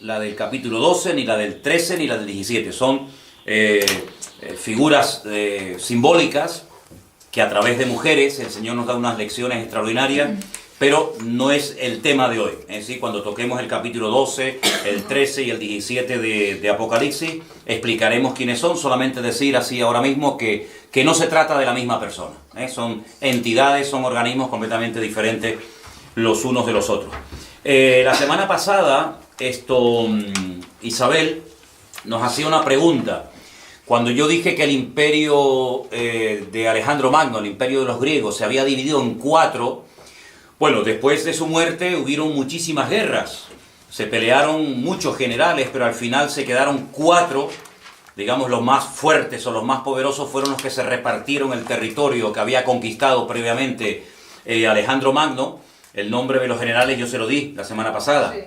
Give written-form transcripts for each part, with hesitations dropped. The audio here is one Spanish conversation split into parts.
la del capítulo 12, ni la del 13, ni la del 17. Son figuras simbólicas que a través de mujeres el Señor nos da unas lecciones extraordinarias, pero no es el tema de hoy. Es decir, cuando toquemos el capítulo 12, el 13 y el 17 de Apocalipsis, explicaremos quiénes son. Solamente decir así ahora mismo que no se trata de la misma persona. Son entidades, son organismos completamente diferentes los unos de los otros. La semana pasada, Isabel nos hacía una pregunta. Cuando yo dije que el imperio de Alejandro Magno, el imperio de los griegos, se había dividido en 4, bueno, después de su muerte hubieron muchísimas guerras. Se pelearon muchos generales, pero al final se quedaron 4, digamos los más fuertes o los más poderosos fueron los que se repartieron el territorio que había conquistado previamente Alejandro Magno. El nombre de los generales yo se lo di la semana pasada. Sí.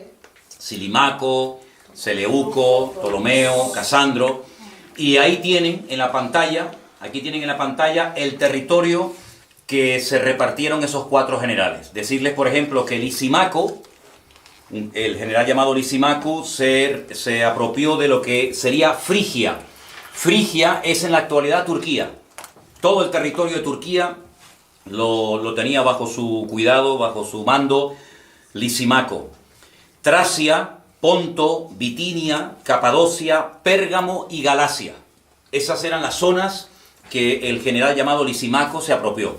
Silimaco, Seleuco, Ptolomeo, Casandro. Y ahí tienen en la pantalla, el territorio que se repartieron esos 4 generales. Decirles, por ejemplo, que Lisimaco, el general llamado Lisimaco, se apropió de lo que sería Frigia. Frigia es en la actualidad Turquía. Todo el territorio de Turquía lo tenía bajo su cuidado, bajo su mando, Lisimaco. Tracia, Ponto, Bitinia, Capadocia, Pérgamo y Galacia. Esas eran las zonas que el general llamado Lisimaco se apropió.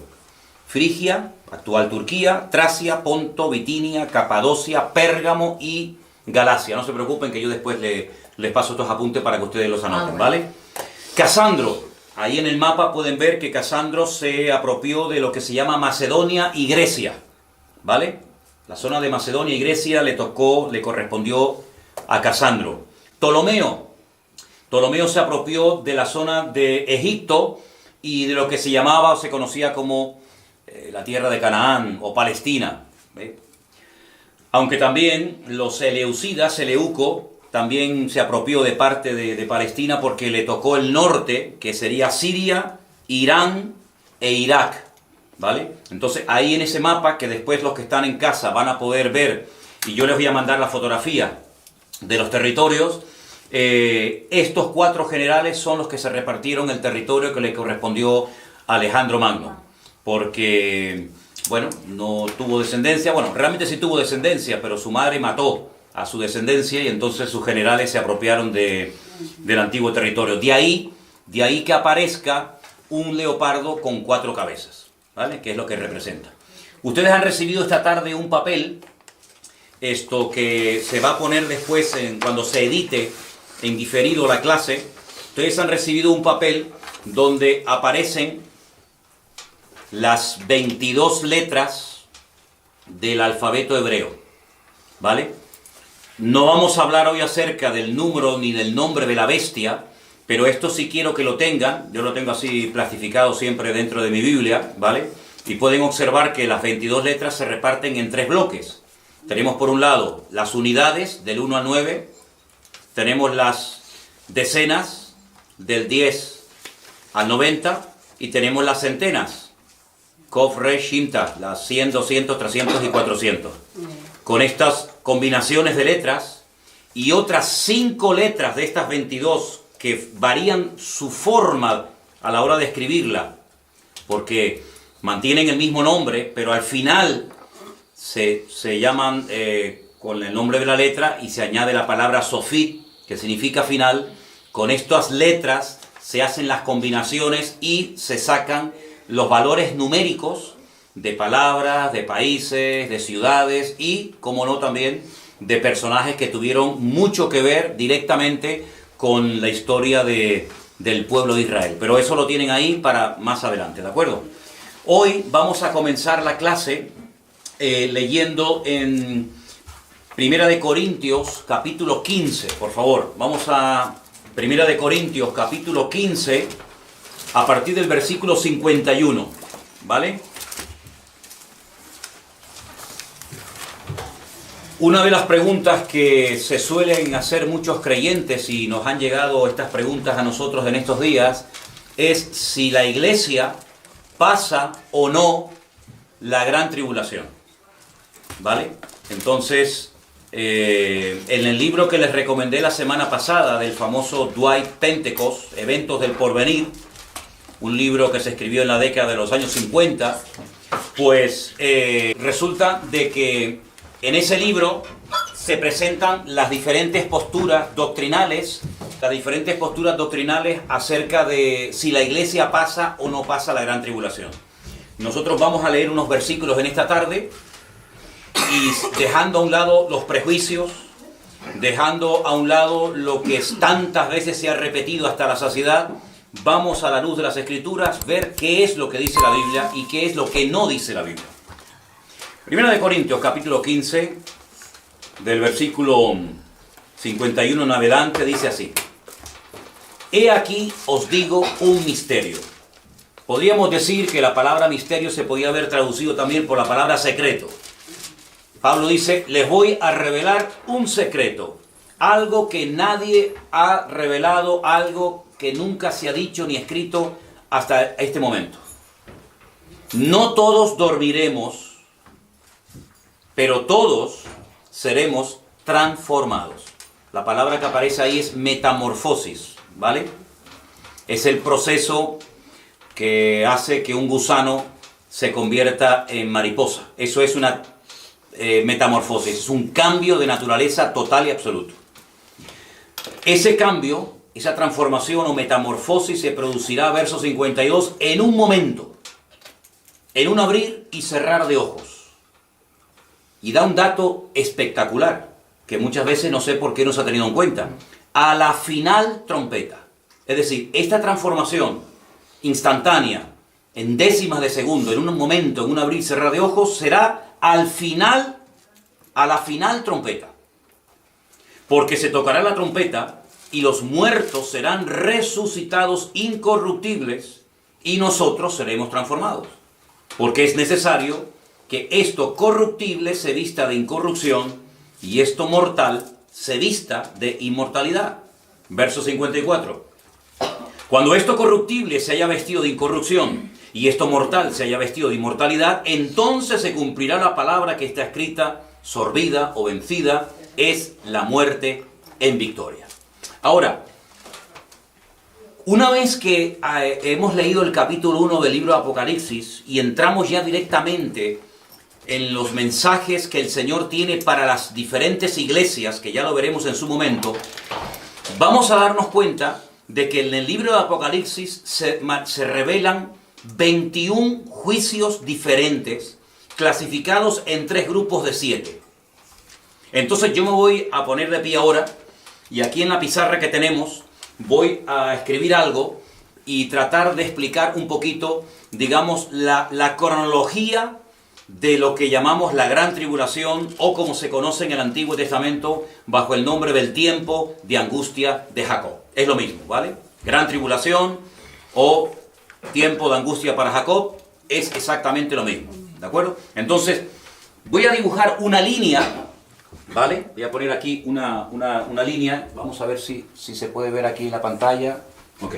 Frigia, actual Turquía, Tracia, Ponto, Bitinia, Capadocia, Pérgamo y Galacia. No se preocupen que yo después les paso estos apuntes para que ustedes los anoten, ¿vale? Casandro. Ahí en el mapa pueden ver que Casandro se apropió de lo que se llama Macedonia y Grecia, ¿vale? La zona de Macedonia y Grecia le correspondió a Casandro. Ptolomeo se apropió de la zona de Egipto y de lo que se llamaba o se conocía como la tierra de Canaán o Palestina. Aunque también los seleucidas, Seleuco, también se apropió de parte de Palestina porque le tocó el norte, que sería Siria, Irán e Irak, ¿vale? Entonces ahí en ese mapa, que después los que están en casa van a poder ver, y yo les voy a mandar la fotografía de los territorios, estos 4 generales son los que se repartieron el territorio que le correspondió a Alejandro Magno, porque, bueno, no tuvo descendencia, bueno, realmente sí tuvo descendencia, pero su madre mató a su descendencia y entonces sus generales se apropiaron del antiguo territorio. De ahí que aparezca un leopardo con 4 cabezas, ¿vale? Que es lo que representa. Ustedes han recibido esta tarde un papel, que se va a poner después cuando se edite en diferido la clase. Ustedes han recibido un papel donde aparecen las 22 letras del alfabeto hebreo, ¿vale? No vamos a hablar hoy acerca del número ni del nombre de la bestia, pero esto sí quiero que lo tengan. Yo lo tengo así plastificado siempre dentro de mi Biblia, ¿vale? Y pueden observar que las 22 letras se reparten en 3 bloques. Tenemos por un lado las unidades del 1 al 9, tenemos las decenas del 10 al 90 y tenemos las centenas, Kof, Resh, Shinta, las 100, 200, 300 y 400. Con estas combinaciones de letras y otras 5 letras de estas 22 que varían su forma a la hora de escribirla, porque mantienen el mismo nombre, pero al final se llaman con el nombre de la letra y se añade la palabra Sofit, que significa final. Con estas letras se hacen las combinaciones y se sacan los valores numéricos de palabras, de países, de ciudades y, como no, también de personajes que tuvieron mucho que ver directamente con la historia del pueblo de Israel. Pero eso lo tienen ahí para más adelante, ¿de acuerdo? Hoy vamos a comenzar la clase leyendo en Primera de Corintios, capítulo 15, por favor. Vamos a Primera de Corintios, capítulo 15, a partir del versículo 51, ¿vale? Una de las preguntas que se suelen hacer muchos creyentes, y nos han llegado estas preguntas a nosotros en estos días, es si la iglesia pasa o no la gran tribulación, ¿vale? Entonces, En el libro que les recomendé la semana pasada del famoso Dwight Pentecost, Eventos del Porvenir, un libro que se escribió en la década de los años 50, pues resulta de que en ese libro se presentan las diferentes posturas doctrinales acerca de si la iglesia pasa o no pasa la gran tribulación. Nosotros vamos a leer unos versículos en esta tarde y dejando a un lado los prejuicios, dejando a un lado lo que tantas veces se ha repetido hasta la saciedad, vamos a la luz de las Escrituras ver qué es lo que dice la Biblia y qué es lo que no dice la Biblia. Primera de Corintios, capítulo 15, del versículo 51 en adelante, dice así: He aquí os digo un misterio. Podríamos decir que la palabra misterio se podía haber traducido también por la palabra secreto. Pablo dice, les voy a revelar un secreto, algo que nadie ha revelado, algo que nunca se ha dicho ni escrito hasta este momento. No todos dormiremos, pero todos seremos transformados. La palabra que aparece ahí es metamorfosis, ¿vale? Es el proceso que hace que un gusano se convierta en mariposa. Eso es una metamorfosis, es un cambio de naturaleza total y absoluto. Ese cambio, esa transformación o metamorfosis se producirá, verso 52, en un momento, en un abrir y cerrar de ojos. Y da un dato espectacular, que muchas veces no sé por qué no se ha tenido en cuenta. A la final trompeta. Es decir, esta transformación instantánea, en décimas de segundo, en un momento, en un abrir y cerrar de ojos, será al final, a la final trompeta. Porque se tocará la trompeta y los muertos serán resucitados incorruptibles y nosotros seremos transformados. Porque es necesario que esto corruptible se vista de incorrupción y esto mortal se vista de inmortalidad. Verso 54. Cuando esto corruptible se haya vestido de incorrupción y esto mortal se haya vestido de inmortalidad, entonces se cumplirá la palabra que está escrita, sorbida o vencida, es la muerte en victoria. Ahora, una vez que hemos leído el capítulo 1 del libro de Apocalipsis y entramos ya directamente en los mensajes que el Señor tiene para las diferentes iglesias, que ya lo veremos en su momento, vamos a darnos cuenta de que en el libro de Apocalipsis se revelan 21 juicios diferentes, clasificados en 3 grupos de 7. Entonces yo me voy a poner de pie ahora, y aquí en la pizarra que tenemos, voy a escribir algo y tratar de explicar un poquito, digamos, la cronología de lo que llamamos la Gran Tribulación, o como se conoce en el Antiguo Testamento, bajo el nombre del tiempo de angustia de Jacob. Es lo mismo, ¿vale? Gran Tribulación o tiempo de angustia para Jacob es exactamente lo mismo, ¿de acuerdo? Entonces, voy a dibujar una línea, ¿vale? Voy a poner aquí una línea, vamos a ver si se puede ver aquí en la pantalla. Ok.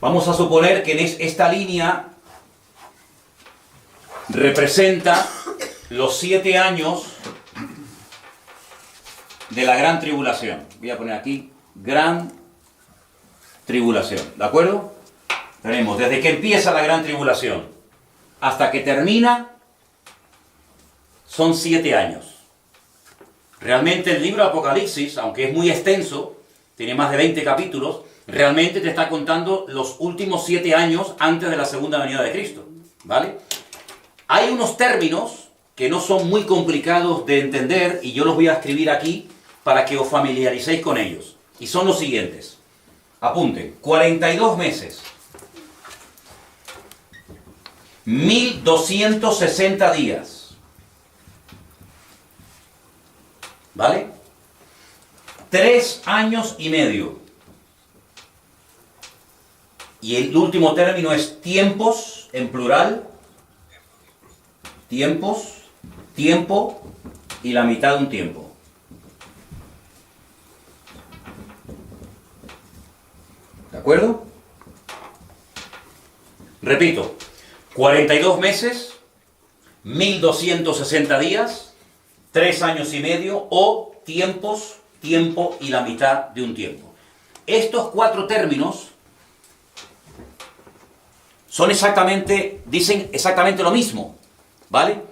Vamos a suponer que esta línea representa los 7 años de la Gran Tribulación. Voy a poner aquí Gran Tribulación, ¿de acuerdo? Tenemos desde que empieza la Gran Tribulación hasta que termina, son 7 años. Realmente el libro de Apocalipsis, aunque es muy extenso, tiene más de 20 capítulos, realmente te está contando los últimos 7 años antes de la segunda venida de Cristo, ¿vale? Hay unos términos que no son muy complicados de entender y yo los voy a escribir aquí para que os familiaricéis con ellos. Y son los siguientes. Apunten. 42 meses. 1260 días. ¿Vale? 3 años y medio. Y el último término es tiempos, en plural. Tiempos, tiempo y la mitad de un tiempo. ¿De acuerdo? Repito, 42 meses, 1260 días, 3 años y medio o tiempos, tiempo y la mitad de un tiempo. Estos 4 términos dicen exactamente lo mismo, ¿vale?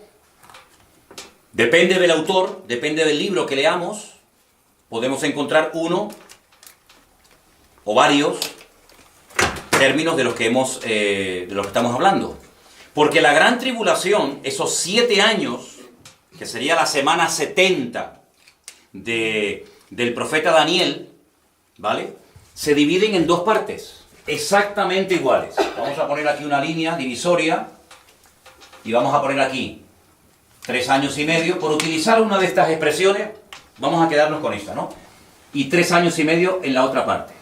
Depende del autor, depende del libro que leamos, podemos encontrar uno o varios términos de los que estamos hablando. Porque la gran tribulación, esos 7 años, que sería la semana 70 del profeta Daniel, ¿vale? Se dividen en 2 partes, exactamente iguales. Vamos a poner aquí una línea divisoria y vamos a poner aquí 3 años y medio. Por utilizar una de estas expresiones, vamos a quedarnos con esta, ¿no? Y 3 años y medio en la otra parte.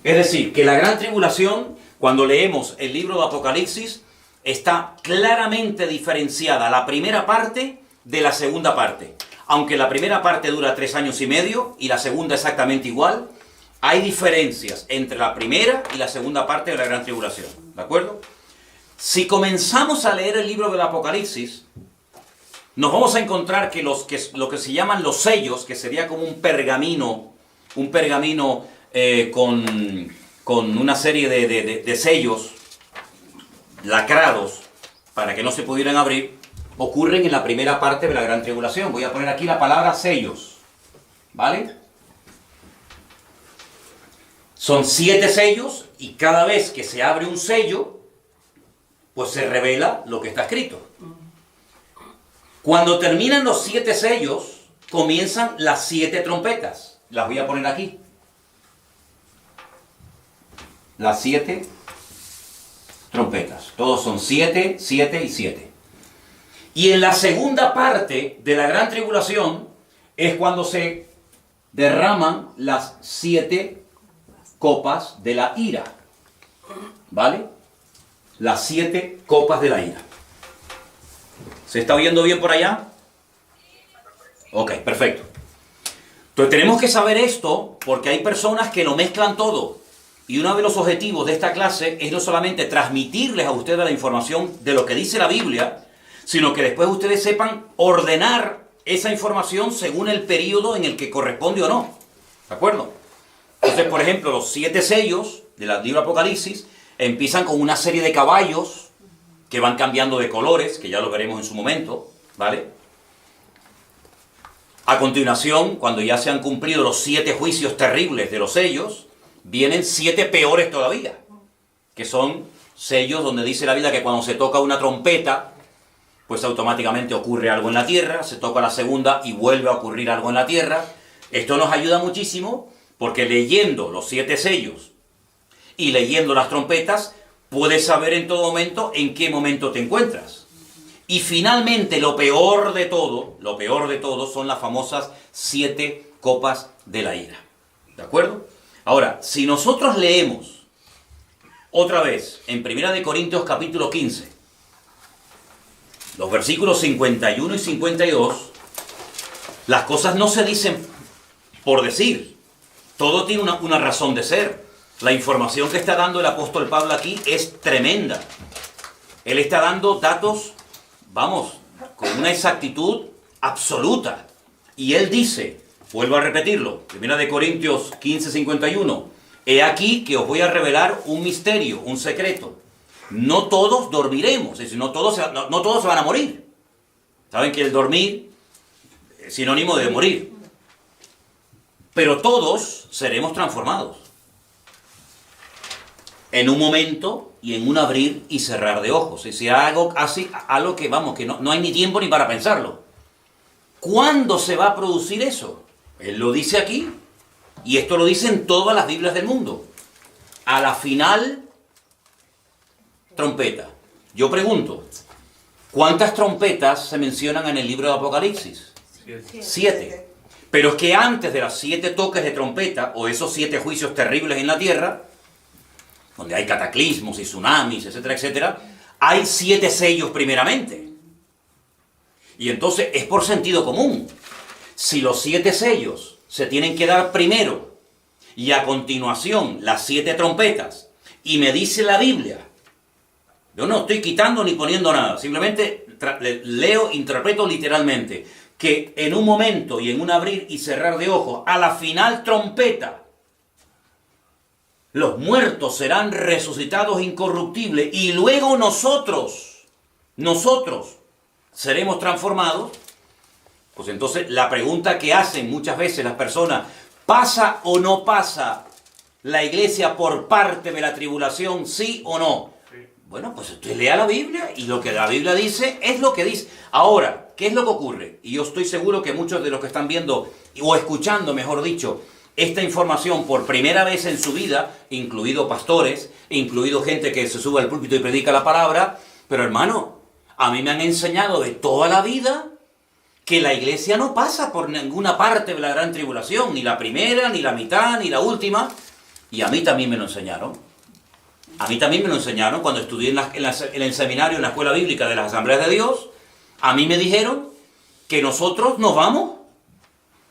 Es decir, que la gran tribulación, cuando leemos el libro de Apocalipsis, está claramente diferenciada la primera parte de la segunda parte. Aunque la primera parte dura 3 años y medio y la segunda exactamente igual, hay diferencias entre la primera y la segunda parte de la gran tribulación. ¿De acuerdo? Si comenzamos a leer el libro del Apocalipsis, nos vamos a encontrar que lo que se llaman los sellos, que sería como un pergamino con una serie de sellos lacrados para que no se pudieran abrir, ocurren en la primera parte de la gran tribulación. Voy a poner aquí la palabra sellos, ¿vale? Son 7 sellos y cada vez que se abre un sello, pues se revela lo que está escrito. Cuando terminan los 7 sellos, comienzan las 7 trompetas. Las voy a poner aquí. Las 7 trompetas. Todos son 7, 7 y 7. Y en la segunda parte de la gran tribulación es cuando se derraman las 7 copas de la ira. ¿Vale? Las 7 copas de la ira. ¿Se está oyendo bien por allá? Ok, perfecto. Entonces tenemos que saber esto porque hay personas que lo mezclan todo. Y uno de los objetivos de esta clase es no solamente transmitirles a ustedes la información de lo que dice la Biblia, sino que después ustedes sepan ordenar esa información según el periodo en el que corresponde o no. ¿De acuerdo? Entonces, por ejemplo, los 7 sellos del libro Apocalipsis empiezan con una serie de caballos que van cambiando de colores, que ya lo veremos en su momento, ¿vale? A continuación, cuando ya se han cumplido los 7 juicios terribles de los sellos, vienen 7 peores todavía, que son sellos donde dice la Biblia que cuando se toca una trompeta, pues automáticamente ocurre algo en la tierra, se toca la segunda y vuelve a ocurrir algo en la tierra. Esto nos ayuda muchísimo porque leyendo los 7 sellos y leyendo las trompetas, puedes saber en todo momento en qué momento te encuentras. Y finalmente, lo peor de todo son las famosas 7 copas de la ira. ¿De acuerdo? Ahora, si nosotros leemos otra vez en 1 Corintios capítulo 15, los versículos 51 y 52, las cosas no se dicen por decir. Todo tiene una razón de ser. La información que está dando el apóstol Pablo aquí es tremenda. Él está dando datos, vamos, con una exactitud absoluta. Y él dice, vuelvo a repetirlo, 1 Corintios 15, 51, he aquí que os voy a revelar un misterio, un secreto. No todos dormiremos, es decir, no todos se van a morir. Saben que el dormir es sinónimo de morir. Pero todos seremos transformados. En un momento y en un abrir y cerrar de ojos. Es decir, algo que, vamos, que no hay ni tiempo ni para pensarlo. ¿Cuándo se va a producir eso? Él lo dice aquí, y esto lo dicen todas las Biblias del mundo. A la final trompeta. Yo pregunto, ¿cuántas trompetas se mencionan en el libro de Apocalipsis? 7. Pero es que antes de las 7 toques de trompeta, o esos 7 juicios terribles en la tierra, donde hay cataclismos y tsunamis, etcétera, etcétera, hay 7 sellos primeramente. Y entonces es por sentido común. Si los 7 sellos se tienen que dar primero, y a continuación las 7 trompetas, y me dice la Biblia, yo no estoy quitando ni poniendo nada, simplemente leo, interpreto literalmente, que en un momento y en un abrir y cerrar de ojos, a la final trompeta, los muertos serán resucitados incorruptibles y luego nosotros seremos transformados, pues entonces la pregunta que hacen muchas veces las personas, ¿pasa o no pasa la iglesia por parte de la tribulación, sí o no? Sí. Bueno, pues usted lea la Biblia y lo que la Biblia dice es lo que dice. Ahora, ¿qué es lo que ocurre? Y yo estoy seguro que muchos de los que están viendo, o escuchando, mejor dicho, esta información por primera vez en su vida, incluido pastores, incluido gente que se sube al púlpito y predica la palabra, pero hermano, a mí me han enseñado de toda la vida que la iglesia no pasa por ninguna parte de la gran tribulación, ni la primera, ni la mitad, ni la última, y a mí también me lo enseñaron. A mí también me lo enseñaron cuando estudié en el seminario, en la escuela bíblica de las Asambleas de Dios. A mí me dijeron que nosotros nos vamos,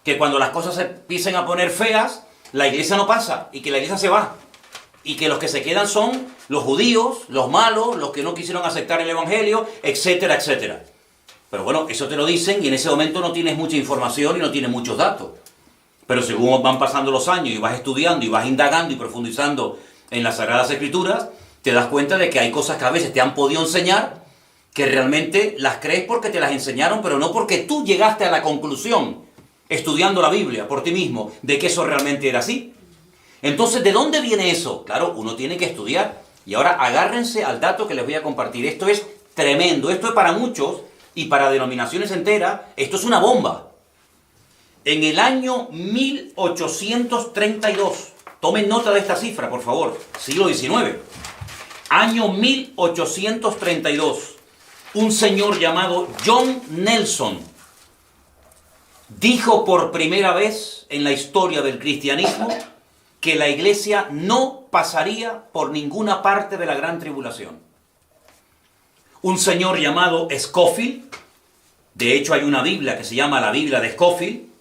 que cuando las cosas se empiecen a poner feas, la iglesia no pasa y que la iglesia se va. Y que los que se quedan son los judíos, los malos, los que no quisieron aceptar el evangelio, etcétera, etcétera. Pero bueno, eso te lo dicen y en ese momento no tienes mucha información y no tienes muchos datos. Pero según van pasando los años y vas estudiando y vas indagando y profundizando en las Sagradas Escrituras, te das cuenta de que hay cosas que a veces te han podido enseñar que realmente las crees porque te las enseñaron, pero no porque tú llegaste a la conclusión, estudiando la Biblia por ti mismo, de que eso realmente era así. Entonces, ¿de dónde viene eso? Claro, uno tiene que estudiar. Y ahora agárrense al dato que les voy a compartir. Esto es tremendo. Esto es para muchos y para denominaciones enteras, esto es una bomba. En el año 1832, tomen nota de esta cifra, por favor, siglo XIX. Año 1832, un señor llamado John Nelson dijo por primera vez en la historia del cristianismo que la iglesia no pasaría por ninguna parte de la gran tribulación. Un señor llamado Scofield, de hecho hay una Biblia que se llama la Biblia de Scofield,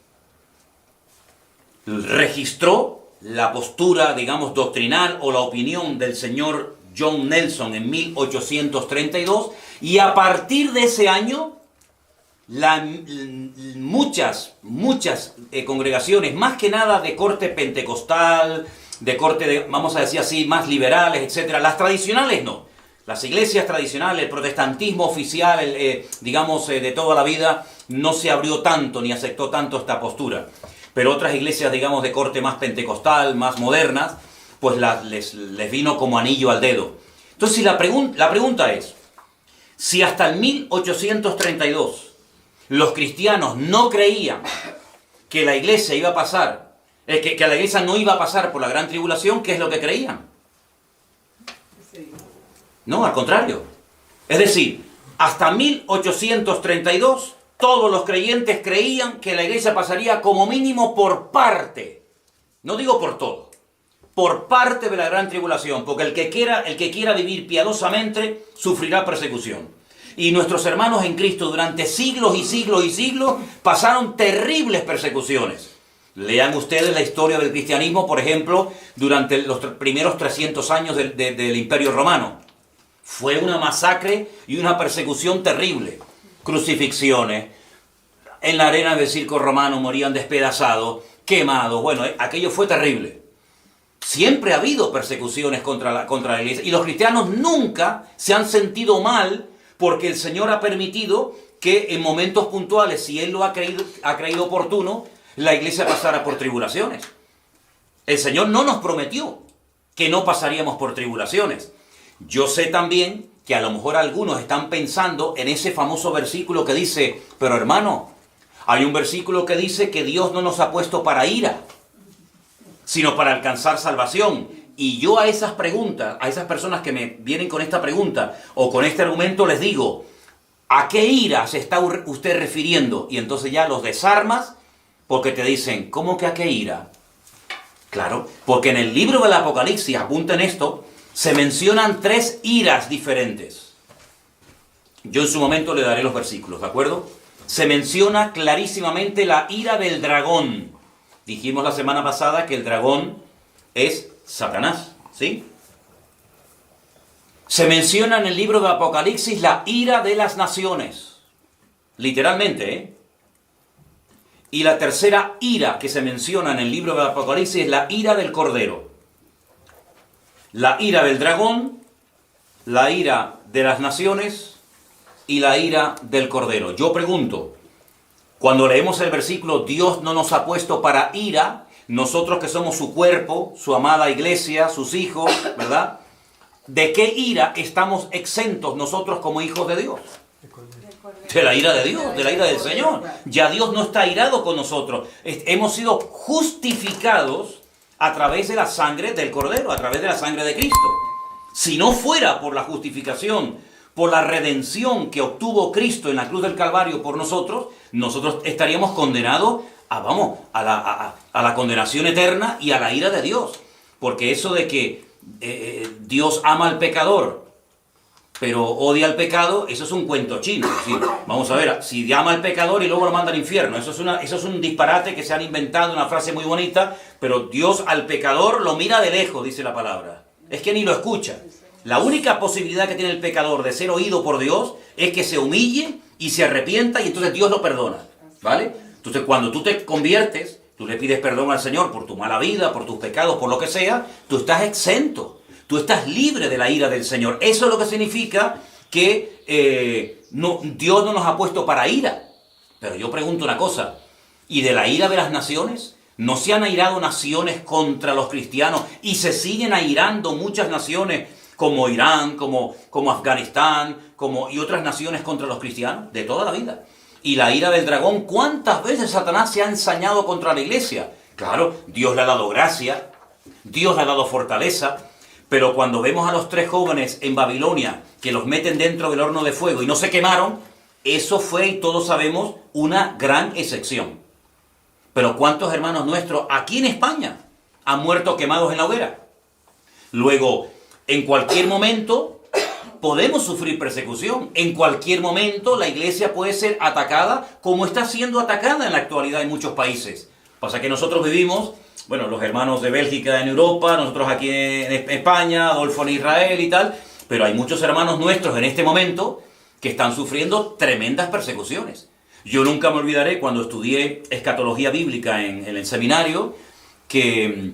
registró la postura, digamos, doctrinal o la opinión del señor John Nelson en 1832, y a partir de ese año muchas congregaciones, más que nada de corte pentecostal, de corte, vamos a decir así, más liberales, etcétera. Las tradicionales no. Las iglesias tradicionales, el protestantismo oficial, de toda la vida, no se abrió tanto ni aceptó tanto esta postura. Pero otras iglesias, digamos, de corte más pentecostal, más modernas, pues les vino como anillo al dedo. Entonces, la pregunta es, si hasta el 1832 los cristianos no creían que la iglesia iba a pasar, que la iglesia no iba a pasar por la gran tribulación, ¿qué es lo que creían? No, al contrario. Es decir, hasta 1832 todos los creyentes creían que la iglesia pasaría como mínimo por parte, no digo por todo, por parte de la gran tribulación, porque el que quiera vivir piadosamente sufrirá persecución. Y nuestros hermanos en Cristo durante siglos y siglos y siglos pasaron terribles persecuciones. Lean ustedes la historia del cristianismo, por ejemplo, durante los primeros 300 años del Imperio Romano. Fue una masacre y una persecución terrible. Crucifixiones, en la arena del circo romano morían despedazados, quemados. Bueno, aquello fue terrible. Siempre ha habido persecuciones contra la iglesia y los cristianos nunca se han sentido mal porque el Señor ha permitido que en momentos puntuales, si Él lo ha creído oportuno, la iglesia pasara por tribulaciones. El Señor no nos prometió que no pasaríamos por tribulaciones. Yo sé también que a lo mejor algunos están pensando en ese famoso versículo que dice, pero hermano, hay un versículo que dice que Dios no nos ha puesto para ira, sino para alcanzar salvación. Y yo a esas preguntas, a esas personas que me vienen con esta pregunta o con este argumento les digo, ¿a qué ira se está usted refiriendo? Y entonces ya los desarmas porque te dicen, ¿cómo que a qué ira? Claro, porque en el libro del Apocalipsis, apunten esto, se mencionan 3 iras diferentes. Yo en su momento le daré los versículos, ¿de acuerdo? Se menciona clarísimamente la ira del dragón. Dijimos la semana pasada que el dragón es Satanás, ¿sí? Se menciona en el libro de Apocalipsis la ira de las naciones. Literalmente, ¿eh? Y la tercera ira que se menciona en el libro del Apocalipsis es la ira del Cordero. La ira del dragón, la ira de las naciones y la ira del Cordero. Yo pregunto, cuando leemos el versículo, Dios no nos ha puesto para ira, nosotros que somos su cuerpo, su amada iglesia, sus hijos, ¿verdad? ¿De qué ira estamos exentos nosotros como hijos de Dios? De la ira de Dios, de la ira del Señor. Ya Dios no está airado con nosotros. Hemos sido justificados a través de la sangre del Cordero, a través de la sangre de Cristo. Si no fuera por la justificación, por la redención que obtuvo Cristo en la cruz del Calvario por nosotros, nosotros estaríamos condenados a la condenación eterna y a la ira de Dios. Porque eso de que Dios ama al pecador, pero odia al pecado, eso es un cuento chino. ¿Sí? Vamos a ver, si ama al pecador y luego lo manda al infierno, eso es un disparate que se han inventado, una frase muy bonita, pero Dios al pecador lo mira de lejos, dice la palabra. Es que ni lo escucha. La única posibilidad que tiene el pecador de ser oído por Dios es que se humille y se arrepienta y entonces Dios lo perdona. ¿Vale? Entonces cuando tú te conviertes, tú le pides perdón al Señor por tu mala vida, por tus pecados, por lo que sea, tú estás exento. Tú estás libre de la ira del Señor. Eso es lo que significa que Dios no nos ha puesto para ira. Pero yo pregunto una cosa, ¿y de la ira de las naciones? ¿No se han airado naciones contra los cristianos y se siguen airando muchas naciones como Irán, como Afganistán, y otras naciones contra los cristianos? De toda la vida. Y la ira del dragón, ¿cuántas veces Satanás se ha ensañado contra la iglesia? Claro, Dios le ha dado gracia, Dios le ha dado fortaleza, pero cuando vemos a los 3 jóvenes en Babilonia que los meten dentro del horno de fuego y no se quemaron, eso fue, y todos sabemos, una gran excepción. Pero ¿cuántos hermanos nuestros aquí en España han muerto quemados en la hoguera? Luego, en cualquier momento podemos sufrir persecución. En cualquier momento la iglesia puede ser atacada como está siendo atacada en la actualidad en muchos países. Pasa que nosotros vivimos, bueno, los hermanos de Bélgica en Europa, nosotros aquí en España, Adolfo en Israel y tal, pero hay muchos hermanos nuestros en este momento que están sufriendo tremendas persecuciones. Yo nunca me olvidaré cuando estudié escatología bíblica en el seminario, que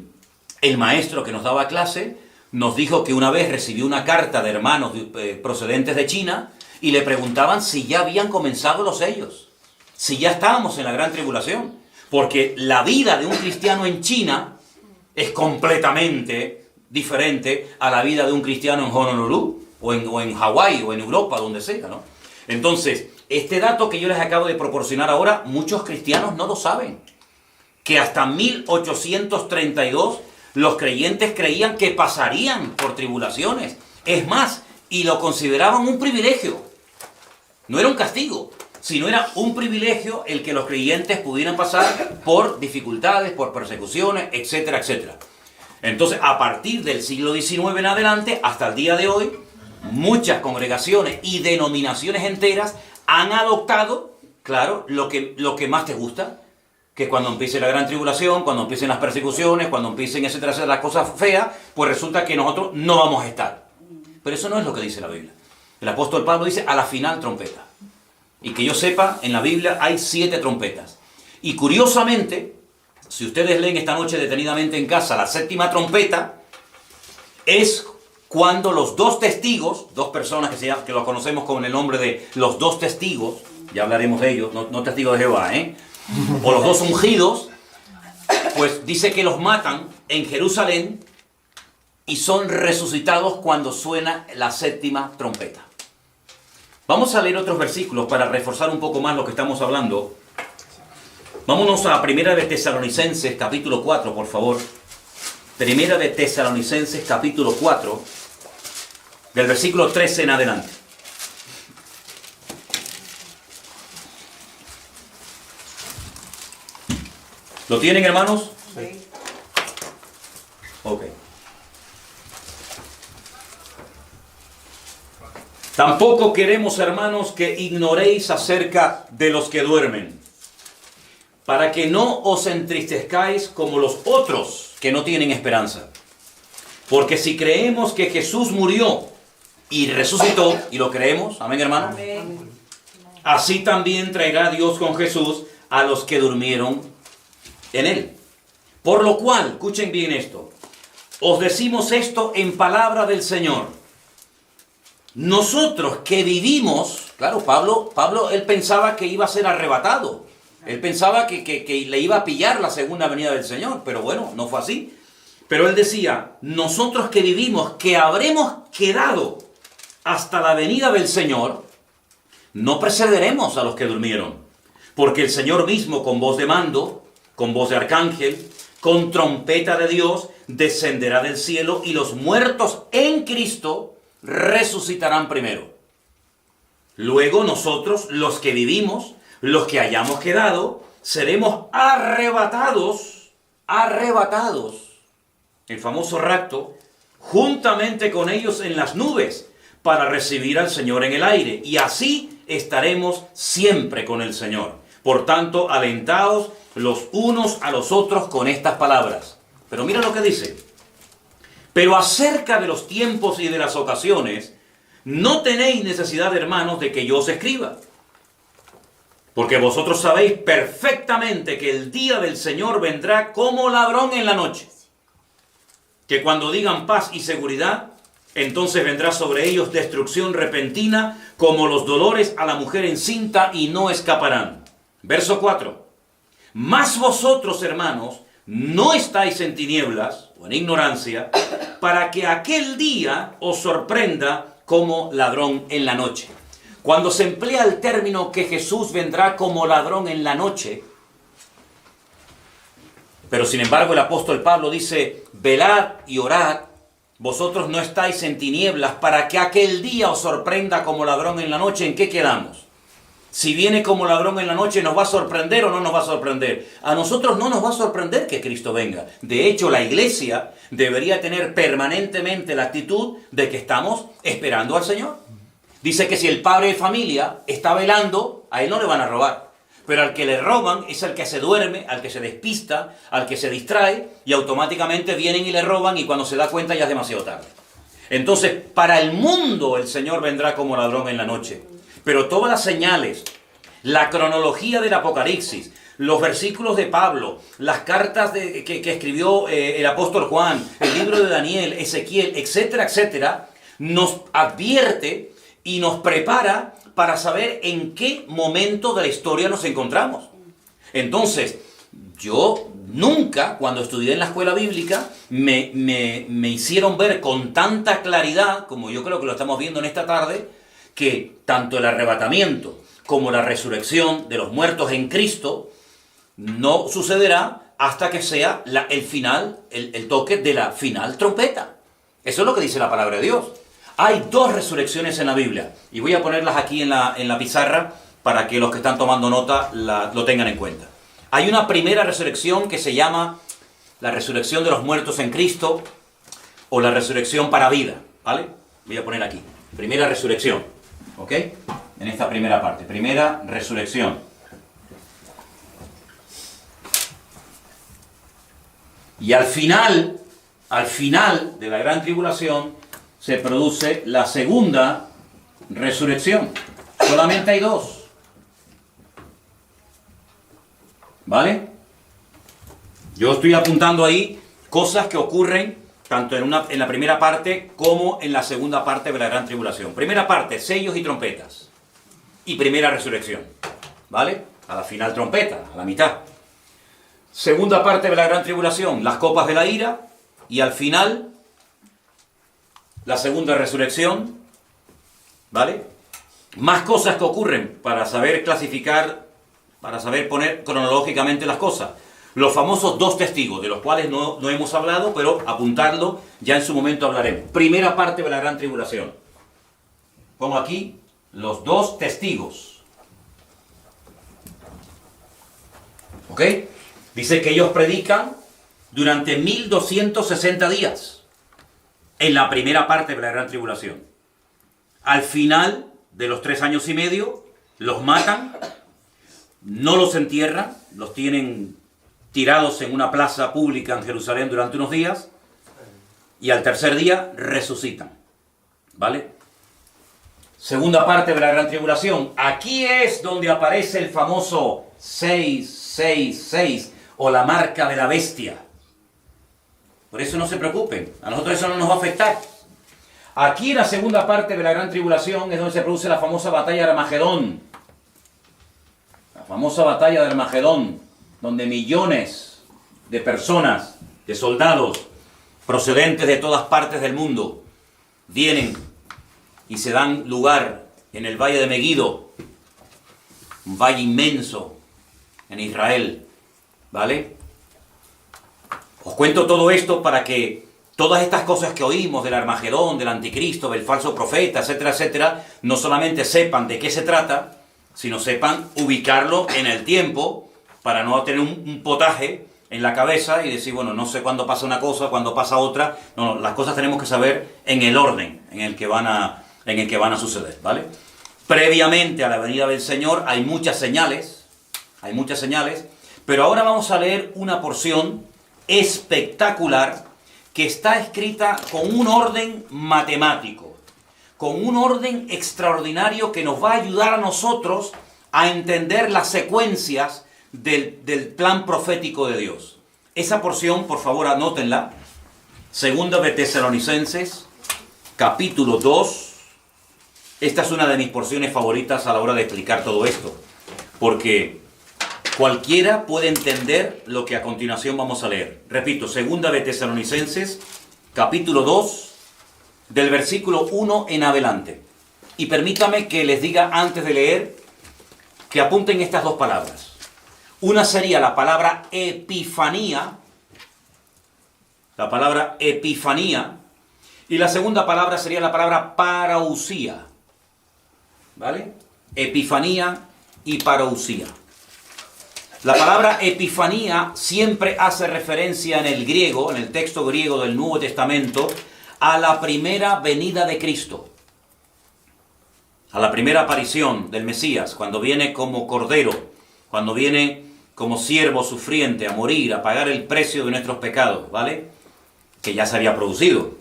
el maestro que nos daba clase nos dijo que una vez recibió una carta de hermanos procedentes de China y le preguntaban si ya habían comenzado los sellos, si ya estábamos en la gran tribulación. Porque la vida de un cristiano en China es completamente diferente a la vida de un cristiano en Honolulu, o en Hawái, o en Europa, donde sea, ¿no? Entonces, este dato que yo les acabo de proporcionar ahora, muchos cristianos no lo saben. Que hasta 1832 los creyentes creían que pasarían por tribulaciones. Es más, y lo consideraban un privilegio. No era un castigo, sino era un privilegio el que los creyentes pudieran pasar por dificultades, por persecuciones, etcétera, etcétera. Entonces, a partir del siglo XIX en adelante, hasta el día de hoy, muchas congregaciones y denominaciones enteras han adoptado, claro, lo que más te gusta, que cuando empiece la gran tribulación, cuando empiecen las persecuciones, cuando empiecen, etcétera, etcétera, las cosas feas, pues resulta que nosotros no vamos a estar. Pero eso no es lo que dice la Biblia. El apóstol Pablo dice, a la final trompeta. Y que yo sepa, en la Biblia hay 7 trompetas. Y curiosamente, si ustedes leen esta noche detenidamente en casa, la 7ª trompeta es cuando los 2 testigos, 2 personas que los conocemos con el nombre de los 2 testigos, ya hablaremos de ellos, no testigos de Jehová, o los 2 ungidos, pues dice que los matan en Jerusalén y son resucitados cuando suena la 7ª trompeta. Vamos a leer otros versículos para reforzar un poco más lo que estamos hablando. Vámonos a Primera de Tesalonicenses, capítulo 4, por favor. Primera de Tesalonicenses, capítulo 4, del versículo 13 en adelante. ¿Lo tienen, hermanos? Sí. Ok. Tampoco queremos, hermanos, que ignoréis acerca de los que duermen, para que no os entristezcáis como los otros que no tienen esperanza. Porque si creemos que Jesús murió y resucitó, y lo creemos, amén, hermano, Amén. así también traerá Dios con Jesús a los que durmieron en él. Por lo cual, escuchen bien esto, os decimos esto en palabra del Señor. Nosotros que vivimos, claro, Pablo, él pensaba que iba a ser arrebatado. Él pensaba que le iba a pillar la segunda venida del Señor, pero bueno, no fue así. Pero él decía, nosotros que vivimos, que habremos quedado hasta la venida del Señor, no precederemos a los que durmieron. Porque el Señor mismo, con voz de mando, con voz de arcángel, con trompeta de Dios, descenderá del cielo y los muertos en Cristo resucitarán primero. Luego nosotros, los que vivimos, los que hayamos quedado, seremos arrebatados, el famoso rapto, juntamente con ellos en las nubes, para recibir al Señor en el aire. Y así estaremos siempre con el Señor. Por tanto, alentaos los unos a los otros con estas palabras. Pero mira lo que dice. Pero acerca de los tiempos y de las ocasiones, no tenéis necesidad, hermanos, de que yo os escriba. Porque vosotros sabéis perfectamente que el día del Señor vendrá como ladrón en la noche. Que cuando digan paz y seguridad, entonces vendrá sobre ellos destrucción repentina, como los dolores a la mujer encinta, y no escaparán. Verso 4. Mas vosotros, hermanos, no estáis en tinieblas o en ignorancia, para que aquel día os sorprenda como ladrón en la noche. Cuando se emplea el término que Jesús vendrá como ladrón en la noche, pero sin embargo el apóstol Pablo dice, velad y orad, vosotros no estáis en tinieblas, para que aquel día os sorprenda como ladrón en la noche. ¿En qué quedamos? Si viene como ladrón en la noche, ¿nos va a sorprender o no nos va a sorprender? A nosotros no nos va a sorprender que Cristo venga. De hecho, la iglesia debería tener permanentemente la actitud de que estamos esperando al Señor. Dice que si el padre de familia está velando, a él no le van a robar. Pero al que le roban es al que se duerme, al que se despista, al que se distrae, y automáticamente vienen y le roban, y cuando se da cuenta ya es demasiado tarde. Entonces, para el mundo el Señor vendrá como ladrón en la noche. Pero todas las señales, la cronología del Apocalipsis, los versículos de Pablo, las cartas que escribió el apóstol Juan, el libro de Daniel, Ezequiel, etcétera, etcétera, nos advierte y nos prepara para saber en qué momento de la historia nos encontramos. Entonces, yo nunca, cuando estudié en la escuela bíblica, me hicieron ver con tanta claridad, como yo creo que lo estamos viendo en esta tarde, que tanto el arrebatamiento como la resurrección de los muertos en Cristo no sucederá hasta que sea el final, el toque de la final trompeta. Eso es lo que dice la palabra de Dios. Hay dos resurrecciones en la Biblia, y voy a ponerlas aquí en la pizarra para que los que están tomando nota lo tengan en cuenta. Hay una primera resurrección que se llama la resurrección de los muertos en Cristo, o la resurrección para vida, ¿vale? Voy a poner aquí, primera resurrección, ¿ok? En esta primera parte, primera resurrección. Y al final de la gran tribulación, se produce la segunda resurrección. Solamente hay dos. ¿Vale? Yo estoy apuntando ahí cosas que ocurren tanto en la primera parte como en la segunda parte de la gran tribulación. Primera parte, sellos y trompetas. Y primera resurrección. ¿Vale? A la final trompeta, a la mitad. Segunda parte de la gran tribulación, las copas de la ira. Y al final, la segunda resurrección, ¿vale? Más cosas que ocurren para saber clasificar, para saber poner cronológicamente las cosas. Los famosos dos testigos, de los cuales no hemos hablado, pero apuntarlo, ya en su momento hablaremos. Primera parte de la gran tribulación. Pongo aquí los dos testigos. ¿Ok? Dice que ellos predican durante 1260 días. En la primera parte de la gran tribulación. Al final de los 3 años y medio, los matan, no los entierran, los tienen tirados en una plaza pública en Jerusalén durante unos días, y al tercer día resucitan. ¿Vale? Segunda parte de la gran tribulación. Aquí es donde aparece el famoso 666 o la marca de la bestia. Por eso no se preocupen, a nosotros eso no nos va a afectar. Aquí en la segunda parte de la gran tribulación es donde se produce la famosa batalla de Armagedón. La famosa batalla de Armagedón, donde millones de personas, de soldados, procedentes de todas partes del mundo, vienen y se dan lugar en el valle de Megiddo, un valle inmenso en Israel, ¿vale? Os cuento todo esto para que todas estas cosas que oímos del Armagedón, del anticristo, del falso profeta, etcétera, etcétera, no solamente sepan de qué se trata, sino sepan ubicarlo en el tiempo para no tener un potaje en la cabeza y decir, bueno, no sé cuándo pasa una cosa, cuándo pasa otra. No, las cosas tenemos que saber en el orden en el que van a suceder, ¿vale? Previamente a la venida del Señor hay muchas señales, pero ahora vamos a leer una porción espectacular que está escrita con un orden matemático, con un orden extraordinario que nos va a ayudar a nosotros a entender las secuencias del plan profético de Dios. Esa porción, por favor, anótenla. Segunda de Tesalonicenses, capítulo 2. Esta es una de mis porciones favoritas a la hora de explicar todo esto, porque cualquiera puede entender lo que a continuación vamos a leer. Repito, segunda de Tesalonicenses, capítulo 2, del versículo 1 en adelante. Y permítame que les diga antes de leer que apunten estas dos palabras. Una sería la palabra epifanía, y la segunda palabra sería la palabra parousia, ¿vale? Epifanía y parousia. La palabra epifanía siempre hace referencia en el griego, en el texto griego del Nuevo Testamento, a la primera venida de Cristo, a la primera aparición del Mesías, cuando viene como cordero, cuando viene como siervo sufriente a morir, a pagar el precio de nuestros pecados, ¿vale? Que ya se había producido.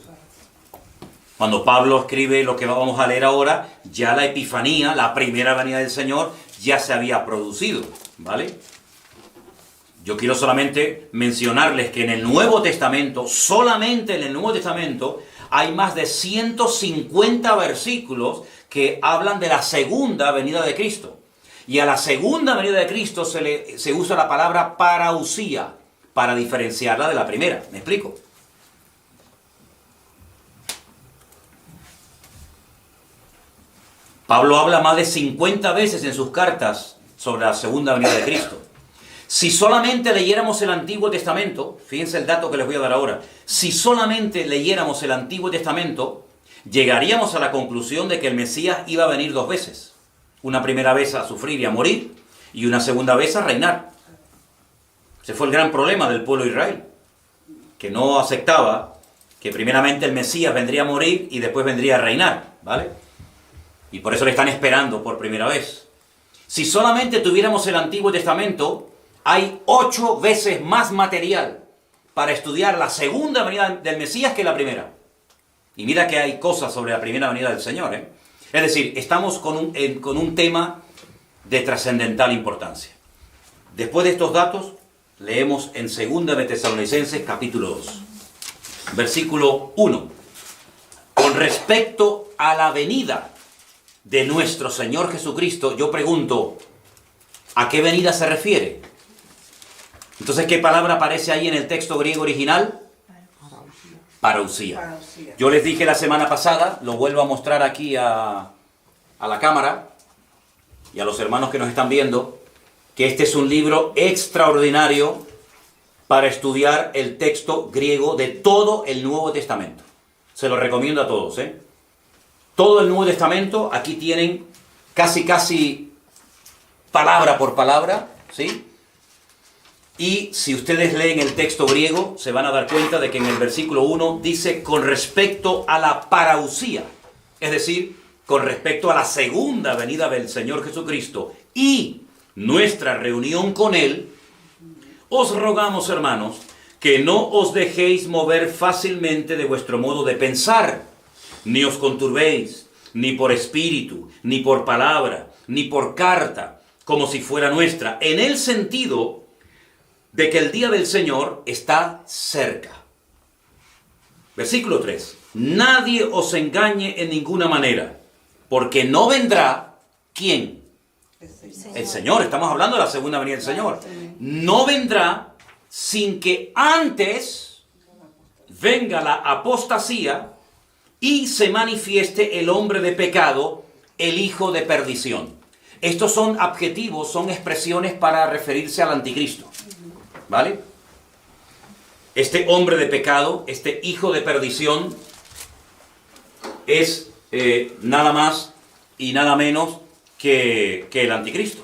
Cuando Pablo escribe lo que vamos a leer ahora, ya la epifanía, la primera venida del Señor, ya se había producido, ¿vale? Yo quiero solamente mencionarles que en el Nuevo Testamento, solamente en el Nuevo Testamento, hay más de 150 versículos que hablan de la segunda venida de Cristo. Y a la segunda venida de Cristo se usa la palabra parousia para diferenciarla de la primera. ¿Me explico? Pablo habla más de 50 veces en sus cartas sobre la segunda venida de Cristo. Si solamente leyéramos el Antiguo Testamento, fíjense el dato que les voy a dar ahora, si solamente leyéramos el Antiguo Testamento, llegaríamos a la conclusión de que el Mesías iba a venir dos veces. Una primera vez a sufrir y a morir, y una segunda vez a reinar. Ese fue el gran problema del pueblo de Israel, que no aceptaba que primeramente el Mesías vendría a morir y después vendría a reinar, ¿vale? Y por eso le están esperando por primera vez. Si solamente tuviéramos el Antiguo Testamento, hay 8 veces más material para estudiar la segunda venida del Mesías que la primera. Y mira que hay cosas sobre la primera venida del Señor, ¿eh? Es decir, estamos con un tema de trascendental importancia. Después de estos datos, leemos en 2 de Tesalonicenses, capítulo 2, versículo 1. Con respecto a la venida de nuestro Señor Jesucristo, yo pregunto, ¿a qué venida se refiere? Entonces, ¿qué palabra aparece ahí en el texto griego original? Parousia. Yo les dije la semana pasada, lo vuelvo a mostrar aquí a la cámara y a los hermanos que nos están viendo, que este es un libro extraordinario para estudiar el texto griego de todo el Nuevo Testamento. Se lo recomiendo a todos, ¿eh? Todo el Nuevo Testamento, aquí tienen casi palabra por palabra, ¿sí? Y si ustedes leen el texto griego, se van a dar cuenta de que en el versículo 1 dice con respecto a la parousia, es decir, con respecto a la segunda venida del Señor Jesucristo y nuestra reunión con Él, os rogamos, hermanos, que no os dejéis mover fácilmente de vuestro modo de pensar, ni os conturbéis, ni por espíritu, ni por palabra, ni por carta, como si fuera nuestra, en el sentido de que el día del Señor está cerca. Versículo 3. Nadie os engañe en ninguna manera, porque no vendrá, ¿quién? El Señor. Estamos hablando de la segunda venida del Señor. No vendrá sin que antes venga la apostasía y se manifieste el hombre de pecado, el hijo de perdición. Estos son adjetivos, son expresiones para referirse al anticristo. ¿Vale? Este hombre de pecado, este hijo de perdición, es nada más y nada menos que el anticristo.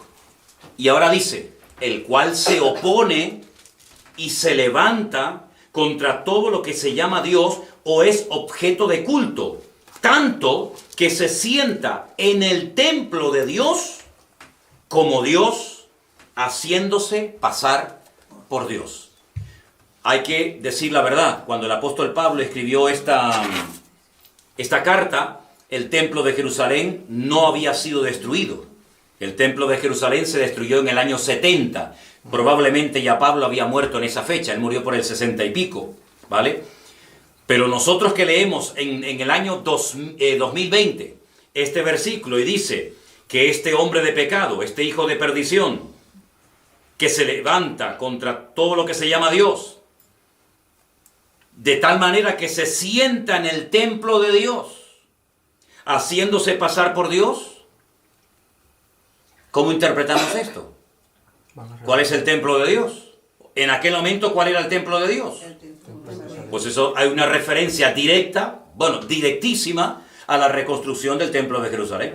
Y ahora dice, el cual se opone y se levanta contra todo lo que se llama Dios o es objeto de culto, tanto que se sienta en el templo de Dios como Dios, haciéndose pasar por Dios. Hay que decir la verdad. Cuando el apóstol Pablo escribió esta carta, el templo de Jerusalén no había sido destruido. El templo de Jerusalén se destruyó en el año 70. Probablemente ya Pablo había muerto en esa fecha. Él murió por el 60 y pico, ¿vale? Pero nosotros que leemos en el año 2020 este versículo y dice que este hombre de pecado, este hijo de perdición, que se levanta contra todo lo que se llama Dios, de tal manera que se sienta en el templo de Dios, haciéndose pasar por Dios. ¿Cómo interpretamos esto? ¿Cuál es el templo de Dios? En aquel momento, ¿cuál era el templo de Dios? Pues eso, hay una referencia directa, bueno, directísima, a la reconstrucción del templo de Jerusalén.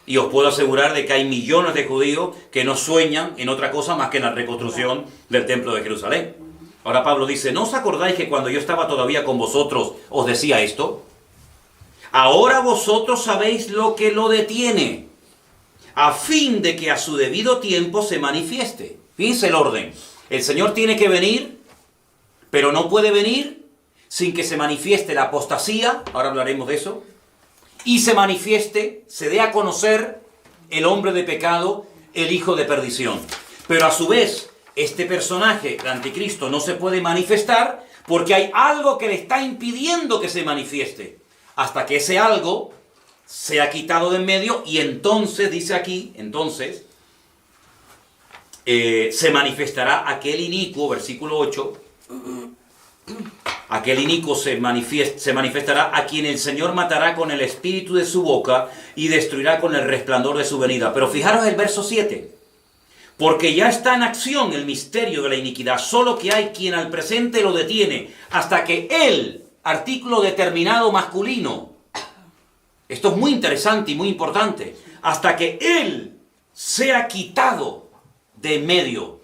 Y os puedo asegurar de que hay millones de judíos que no sueñan en otra cosa más que en la reconstrucción del templo de Jerusalén. Ahora Pablo dice, ¿no os acordáis que cuando yo estaba todavía con vosotros os decía esto? Ahora vosotros sabéis lo que lo detiene, a fin de que a su debido tiempo se manifieste. Fíjense el orden. El Señor tiene que venir, pero no puede venir sin que se manifieste la apostasía, ahora hablaremos de eso, y se manifieste, se dé a conocer el hombre de pecado, el hijo de perdición. Pero a su vez, este personaje, el anticristo, no se puede manifestar porque hay algo que le está impidiendo que se manifieste. Hasta que ese algo sea quitado de en medio y entonces, dice aquí, entonces, se manifestará aquel inicuo, versículo 8, aquel inicuo se manifestará a quien el Señor matará con el espíritu de su boca y destruirá con el resplandor de su venida. Pero fijaros el verso 7. Porque ya está en acción el misterio de la iniquidad, solo que hay quien al presente lo detiene, hasta que él, artículo determinado masculino, esto es muy interesante y muy importante, hasta que él sea quitado de en medio.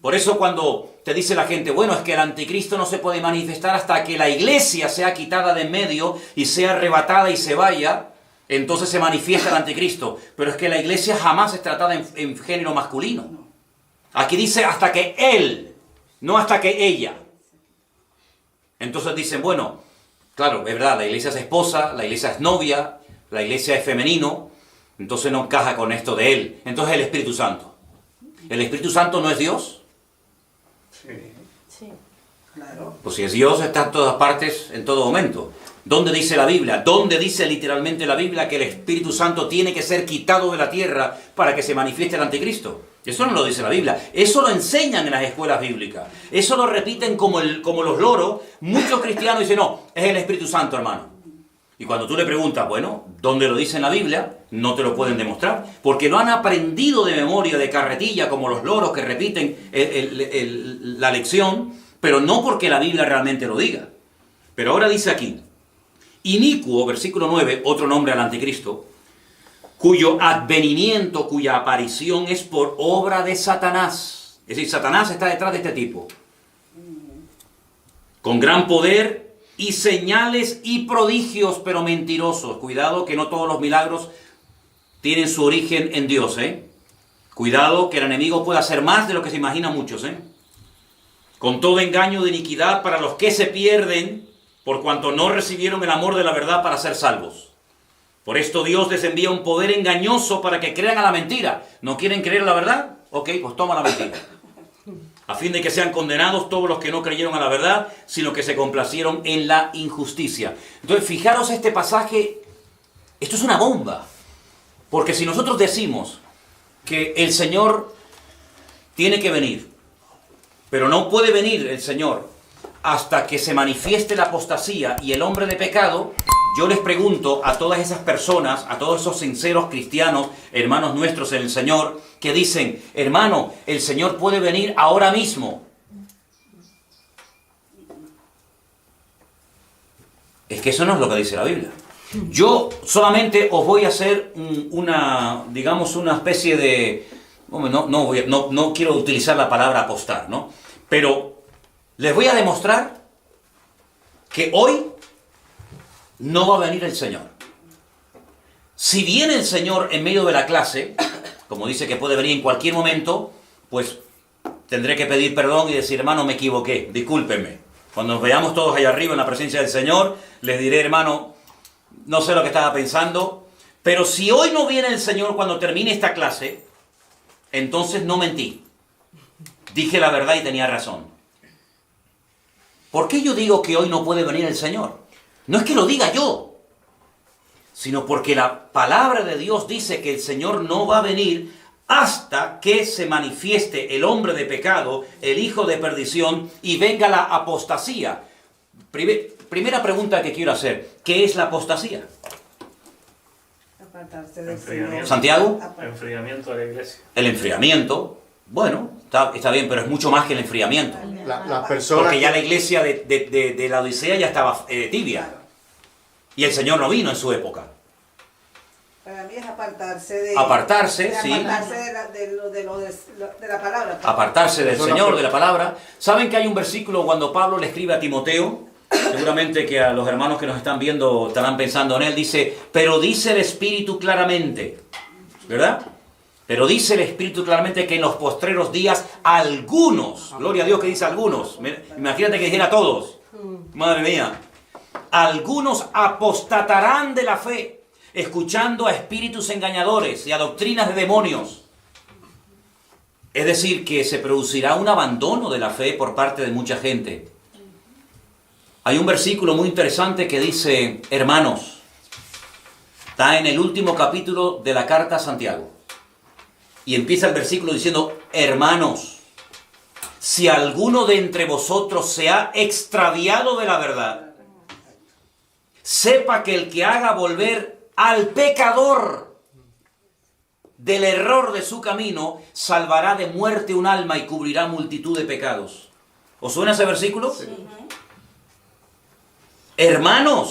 Por eso cuando te dice la gente, bueno, es que el anticristo no se puede manifestar hasta que la iglesia sea quitada de en medio y sea arrebatada y se vaya, entonces se manifiesta el anticristo. Pero es que la iglesia jamás es tratada en género masculino. Aquí dice hasta que él, no hasta que ella. Entonces dicen, bueno, claro, es verdad, la iglesia es esposa, la iglesia es novia, la iglesia es femenino, entonces no encaja con esto de él. Entonces el Espíritu Santo. ¿El Espíritu Santo no es Dios? Sí, claro. Pues si es Dios, está en todas partes, en todo momento. ¿Dónde dice la Biblia? ¿Dónde dice literalmente la Biblia que el Espíritu Santo tiene que ser quitado de la tierra para que se manifieste el anticristo? Eso no lo dice la Biblia. Eso lo enseñan en las escuelas bíblicas. Eso lo repiten como los loros. Muchos cristianos dicen, no, es el Espíritu Santo, hermano. Y cuando tú le preguntas, bueno, ¿dónde lo dice en la Biblia? No te lo pueden demostrar. Porque lo han aprendido de memoria, de carretilla, como los loros que repiten la lección, pero no porque la Biblia realmente lo diga. Pero ahora dice aquí, inicuo, versículo 9, otro nombre al anticristo, cuyo advenimiento, cuya aparición es por obra de Satanás. Es decir, Satanás está detrás de este tipo. Con gran poder y señales y prodigios, pero mentirosos. Cuidado que no todos los milagros tienen su origen en Dios, ¿eh? Cuidado que el enemigo pueda hacer más de lo que se imaginan muchos, ¿eh? Con todo engaño de iniquidad para los que se pierden, por cuanto no recibieron el amor de la verdad para ser salvos. Por esto Dios les envía un poder engañoso para que crean a la mentira. ¿No quieren creer la verdad? Ok, pues toma la mentira. A fin de que sean condenados todos los que no creyeron a la verdad, sino que se complacieron en la injusticia. Entonces, fijaros este pasaje, esto es una bomba. Porque si nosotros decimos que el Señor tiene que venir, pero no puede venir el Señor hasta que se manifieste la apostasía y el hombre de pecado, yo les pregunto a todas esas personas, a todos esos sinceros cristianos, hermanos nuestros en el Señor, que dicen, hermano, el Señor puede venir ahora mismo. Es que eso no es lo que dice la Biblia. Yo solamente os voy a hacer digamos, una especie de... No quiero utilizar la palabra apostar, ¿no? Pero les voy a demostrar que hoy no va a venir el Señor. Si viene el Señor en medio de la clase, como dice que puede venir en cualquier momento, pues tendré que pedir perdón y decir, hermano, me equivoqué, discúlpenme. Cuando nos veamos todos allá arriba en la presencia del Señor, les diré, hermano, no sé lo que estaba pensando, pero si hoy no viene el Señor cuando termine esta clase, entonces no mentí. Dije la verdad y tenía razón. ¿Por qué yo digo que hoy no puede venir el Señor? No es que lo diga yo, sino porque la palabra de Dios dice que el Señor no va a venir hasta que se manifieste el hombre de pecado, el hijo de perdición, y venga la apostasía. Primera pregunta que quiero hacer, ¿qué es la apostasía? Apartarse del Enfriamiento. ¿Santiago? Enfriamiento de la iglesia. El enfriamiento, bueno, está bien, pero es mucho más que el enfriamiento. Las personas Porque ya la iglesia de la Odisea ya estaba tibia. Y el Señor no vino en su época. Para mí es apartarse de... Apartarse, sí. Apartarse de la palabra. Apartarse del Señor, de la palabra. ¿Saben que hay un versículo cuando Pablo le escribe a Timoteo? Seguramente que a los hermanos que nos están viendo estarán pensando en él. Dice, pero dice el Espíritu claramente, ¿verdad? Pero dice el Espíritu claramente que en los postreros días algunos, gloria a Dios que dice algunos, imagínate que dijera todos, madre mía, algunos apostatarán de la fe, escuchando a espíritus engañadores y a doctrinas de demonios. Es decir, que se producirá un abandono de la fe por parte de mucha gente. Hay un versículo muy interesante que dice, hermanos, está en el último capítulo de la carta a Santiago. Y empieza el versículo diciendo, hermanos, si alguno de entre vosotros se ha extraviado de la verdad, sepa que el que haga volver al pecador del error de su camino, salvará de muerte un alma y cubrirá multitud de pecados. ¿Os suena ese versículo? Sí. Hermanos,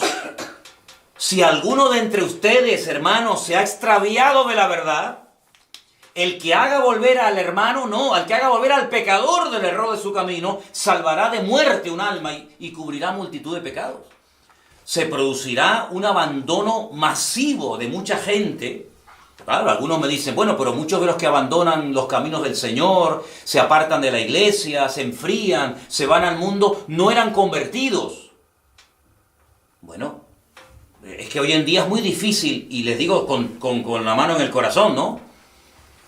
si alguno de entre ustedes, hermanos, se ha extraviado de la verdad, el que haga volver al hermano, no, al que haga volver al pecador del error de su camino, salvará de muerte un alma y cubrirá multitud de pecados. Se producirá un abandono masivo de mucha gente. Claro, algunos me dicen, bueno, pero muchos de los que abandonan los caminos del Señor, se apartan de la iglesia, se enfrían, se van al mundo, no eran convertidos. Bueno, es que hoy en día es muy difícil, y les digo con la mano en el corazón, ¿no?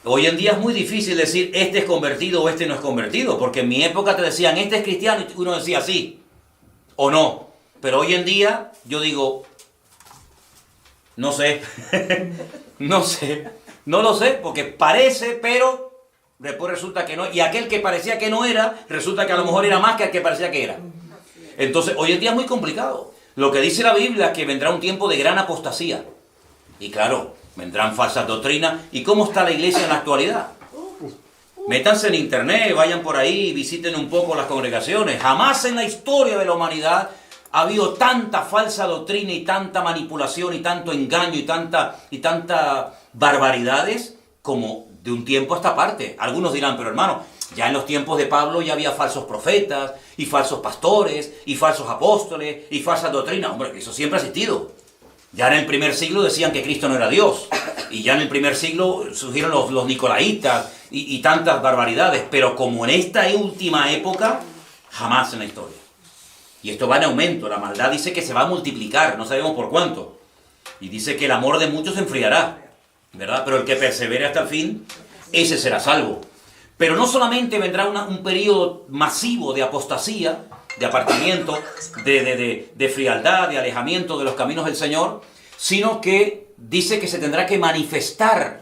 Hoy en día es muy difícil decir, este es convertido o este no es convertido, porque en mi época te decían, este es cristiano, y uno decía sí, o no. Pero hoy en día, yo digo, no sé, no lo sé, porque parece, pero después resulta que no, y aquel que parecía que no era, resulta que a lo mejor era más que el que parecía que era. Entonces, hoy en día es muy complicado. Lo que dice la Biblia es que vendrá un tiempo de gran apostasía. Y claro, vendrán falsas doctrinas. ¿Y cómo está la iglesia en la actualidad? Métanse en internet, vayan por ahí, visiten un poco las congregaciones. Jamás en la historia de la humanidad ha habido tanta falsa doctrina y tanta manipulación y tanto engaño y tanta barbaridades como de un tiempo a esta parte. Algunos dirán, pero hermano, ya en los tiempos de Pablo ya había falsos profetas y falsos pastores y falsos apóstoles y falsas doctrinas. Hombre, eso siempre ha existido. Ya en el primer siglo decían que Cristo no era Dios. Y ya en el primer siglo surgieron los nicolaitas y tantas barbaridades. Pero como en esta última época, jamás en la historia. Y esto va en aumento. La maldad dice que se va a multiplicar. No sabemos por cuánto. Y dice que el amor de muchos se enfriará, ¿verdad? Pero el que persevere hasta el fin, ese será salvo. Pero no solamente vendrá un periodo masivo de apostasía, de apartamiento, de frialdad, de alejamiento de los caminos del Señor, sino que dice que se tendrá que manifestar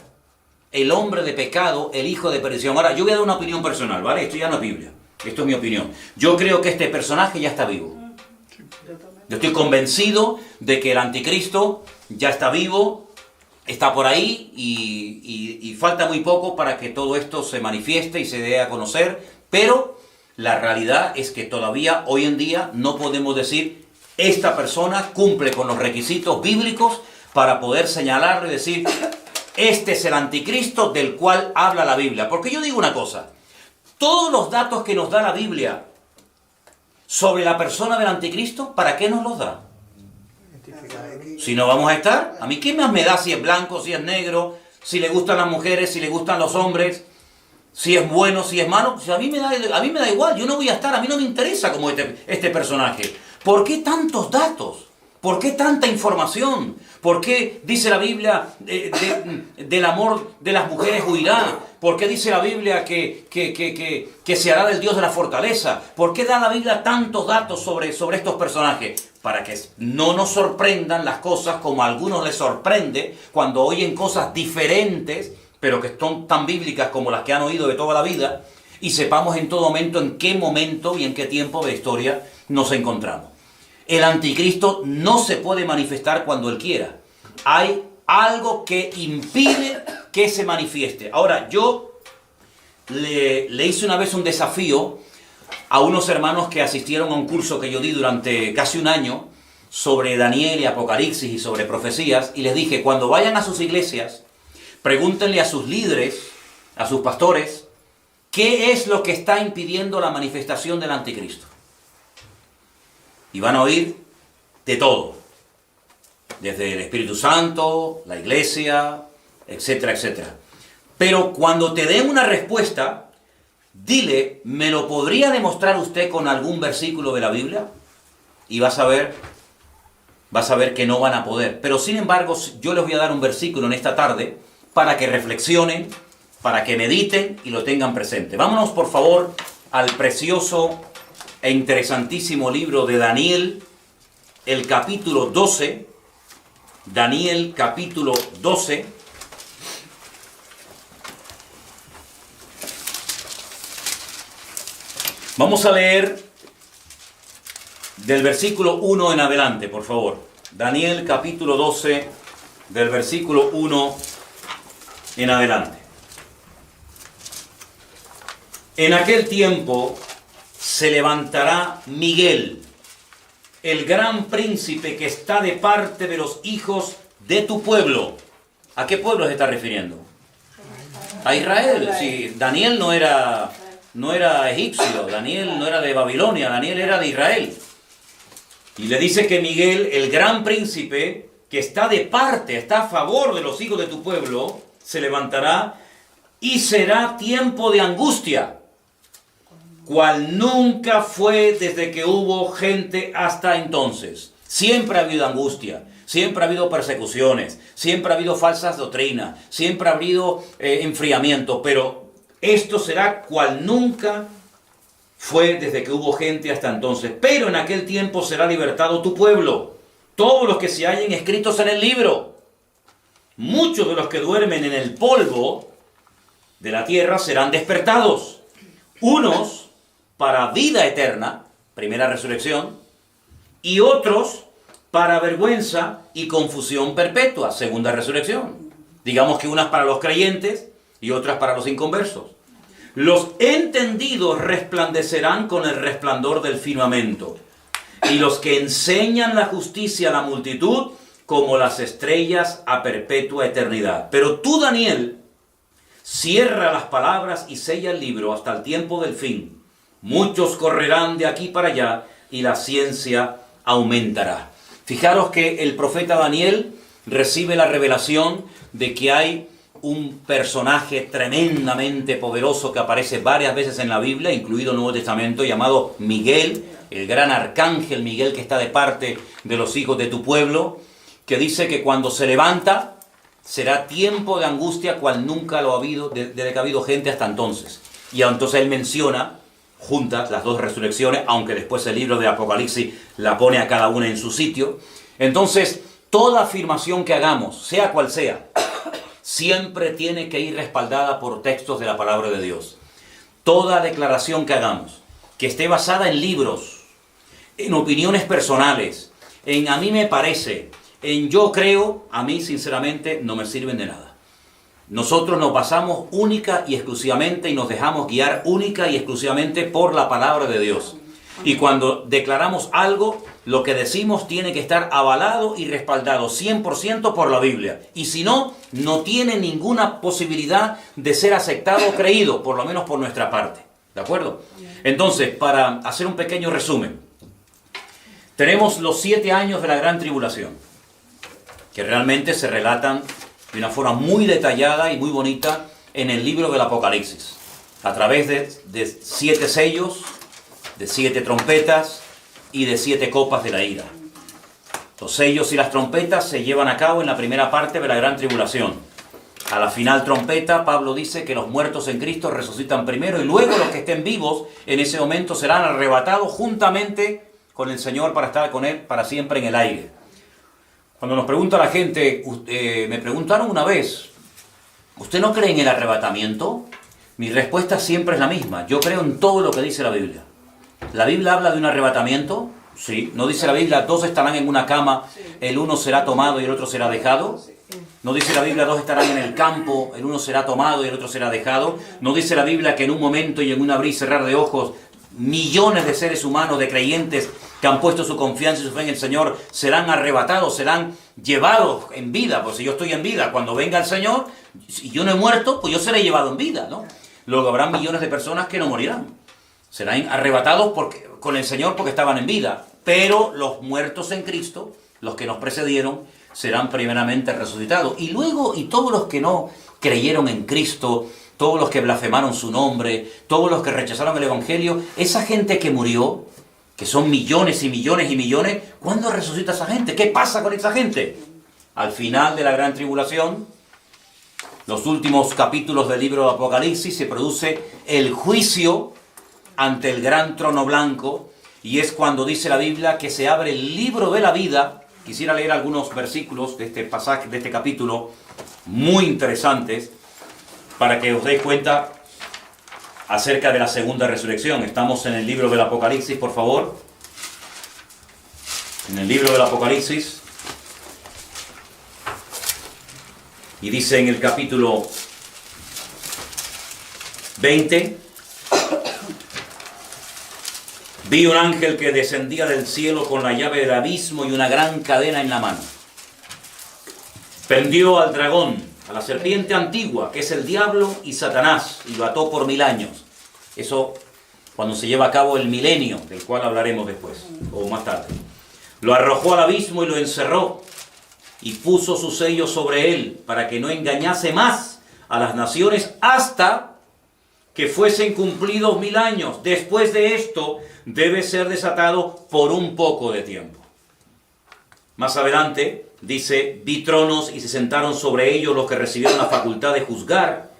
el hombre de pecado, el hijo de perdición. Ahora, yo voy a dar una opinión personal, ¿vale? Esto ya no es Biblia, esto es mi opinión. Yo creo que este personaje ya está vivo. Yo estoy convencido de que el anticristo ya está vivo, está por ahí y falta muy poco para que todo esto se manifieste y se dé a conocer, pero la realidad es que todavía hoy en día no podemos decir esta persona cumple con los requisitos bíblicos para poder señalarlo y decir este es el anticristo del cual habla la Biblia. Porque yo digo una cosa, todos los datos que nos da la Biblia sobre la persona del anticristo, ¿para qué nos los da? Si no vamos a estar, a mí qué más me da si es blanco, si es negro, si le gustan las mujeres, si le gustan los hombres, si es bueno, si es malo. Pues a mí me da igual, yo no voy a estar, a mí no me interesa como este personaje. ¿Por qué tantos datos? ¿Por qué tanta información? ¿Por qué dice la Biblia del amor de las mujeres huirá? ¿Por qué dice la Biblia que se hará del Dios de la fortaleza? ¿Por qué da la Biblia tantos datos sobre estos personajes? Para que no nos sorprendan las cosas como a algunos les sorprende cuando oyen cosas diferentes, pero que son tan bíblicas como las que han oído de toda la vida, y sepamos en todo momento en qué momento y en qué tiempo de historia nos encontramos. El anticristo no se puede manifestar cuando él quiera. Hay algo que impide que se manifieste. Ahora, yo le hice una vez un desafío a unos hermanos que asistieron a un curso que yo di durante casi un año sobre Daniel y Apocalipsis y sobre profecías, y les dije, cuando vayan a sus iglesias, pregúntenle a sus líderes, a sus pastores, ¿qué es lo que está impidiendo la manifestación del anticristo? Y van a oír de todo, desde el Espíritu Santo, la iglesia, etcétera, etcétera. Pero cuando te den una respuesta, dile, ¿me lo podría demostrar usted con algún versículo de la Biblia? Y vas a ver que no van a poder. Pero sin embargo, yo les voy a dar un versículo en esta tarde para que reflexionen, para que mediten y lo tengan presente. Vámonos por favor al precioso e interesantísimo libro de Daniel, el capítulo 12. Daniel capítulo 12. Vamos a leer del versículo 1 en adelante, por favor. Daniel capítulo 12, del versículo 1 en adelante. En aquel tiempo se levantará Miguel, el gran príncipe que está de parte de los hijos de tu pueblo. ¿A qué pueblo se está refiriendo? A Israel. Sí, Daniel no era egipcio, Daniel no era de Babilonia, Daniel era de Israel. Y le dice que Miguel, el gran príncipe, que está de parte, está a favor de los hijos de tu pueblo, se levantará y será tiempo de angustia, cual nunca fue desde que hubo gente hasta entonces. Siempre ha habido angustia, siempre ha habido persecuciones, siempre ha habido falsas doctrinas, siempre ha habido enfriamiento, pero esto será cual nunca fue desde que hubo gente hasta entonces. Pero en aquel tiempo será libertado tu pueblo, todos los que se hallen escritos en el libro. Muchos de los que duermen en el polvo de la tierra serán despertados. Unos para vida eterna, primera resurrección, y otros para vergüenza y confusión perpetua, segunda resurrección. Digamos que unas para los creyentes y otras para los inconversos. Los entendidos resplandecerán con el resplandor del firmamento, y los que enseñan la justicia a la multitud como las estrellas a perpetua eternidad. Pero tú, Daniel, cierra las palabras y sella el libro hasta el tiempo del fin. Muchos correrán de aquí para allá y la ciencia aumentará. Fijaros que el profeta Daniel recibe la revelación de que hay un personaje tremendamente poderoso que aparece varias veces en la Biblia, incluido el Nuevo Testamento, llamado Miguel, el gran arcángel Miguel que está de parte de los hijos de tu pueblo, que dice que cuando se levanta será tiempo de angustia cual nunca lo ha habido, desde que ha habido gente hasta entonces. Y entonces él menciona juntas las dos resurrecciones, aunque después el libro de Apocalipsis la pone a cada una en su sitio. Entonces, toda afirmación que hagamos, sea cual sea, siempre tiene que ir respaldada por textos de la palabra de Dios. Toda declaración que hagamos, que esté basada en libros, en opiniones personales, en a mí me parece, en yo creo, a mí sinceramente no me sirven de nada. Nosotros nos basamos única y exclusivamente y nos dejamos guiar única y exclusivamente por la palabra de Dios. Y cuando declaramos algo, lo que decimos tiene que estar avalado y respaldado 100% por la Biblia. Y si no, no tiene ninguna posibilidad de ser aceptado o creído, por lo menos por nuestra parte. ¿De acuerdo? Entonces, para hacer un pequeño resumen, tenemos los 7 años de la gran tribulación, que realmente se relatan de una forma muy detallada y muy bonita en el libro del Apocalipsis, a través de 7 sellos, de 7 trompetas y de 7 copas de la ira. Los sellos y las trompetas se llevan a cabo en la primera parte de la gran tribulación. A la final trompeta, Pablo dice que los muertos en Cristo resucitan primero y luego los que estén vivos en ese momento serán arrebatados juntamente con el Señor para estar con Él para siempre en el aire. Cuando nos pregunta la gente, me preguntaron una vez, ¿usted no cree en el arrebatamiento? Mi respuesta siempre es la misma. Yo creo en todo lo que dice la Biblia. ¿La Biblia habla de un arrebatamiento? Sí. ¿No dice la Biblia, 2 estarán en una cama, el uno será tomado y el otro será dejado? ¿No dice la Biblia, 2 estarán en el campo, el uno será tomado y el otro será dejado? ¿No dice la Biblia que en un momento y en un abrir y cerrar de ojos, millones de seres humanos, de creyentes, que han puesto su confianza y su fe en el Señor, serán arrebatados, serán llevados en vida? Pues si yo estoy en vida, cuando venga el Señor, y yo no he muerto, pues yo seré llevado en vida, ¿no? Luego habrá millones de personas que no morirán. Serán arrebatados con el Señor porque estaban en vida. Pero los muertos en Cristo, los que nos precedieron, serán primeramente resucitados. Y luego, y todos los que no creyeron en Cristo, todos los que blasfemaron su nombre, todos los que rechazaron el Evangelio, esa gente que murió, que son millones y millones y millones, ¿cuándo resucita esa gente? ¿Qué pasa con esa gente? Al final de la gran tribulación, los últimos capítulos del libro de Apocalipsis, se produce el juicio ante el gran trono blanco, y es cuando dice la Biblia que se abre el libro de la vida. Quisiera leer algunos versículos de este pasaje, de este capítulo, muy interesantes, para que os deis cuenta acerca de la segunda resurrección. Estamos en el libro del Apocalipsis, por favor. En el libro del Apocalipsis. Y dice en el capítulo 20: vi un ángel que descendía del cielo con la llave del abismo y una gran cadena en la mano. Prendió al dragón, a la serpiente antigua, que es el diablo y Satanás, y lo ató por 1000 años. Eso cuando se lleva a cabo el milenio, del cual hablaremos después, o más tarde. Lo arrojó al abismo y lo encerró, y puso su sello sobre él, para que no engañase más a las naciones hasta que fuesen cumplidos 1000 años. Después de esto, debe ser desatado por un poco de tiempo. Más adelante, dice, vi tronos y se sentaron sobre ellos los que recibieron la facultad de juzgar.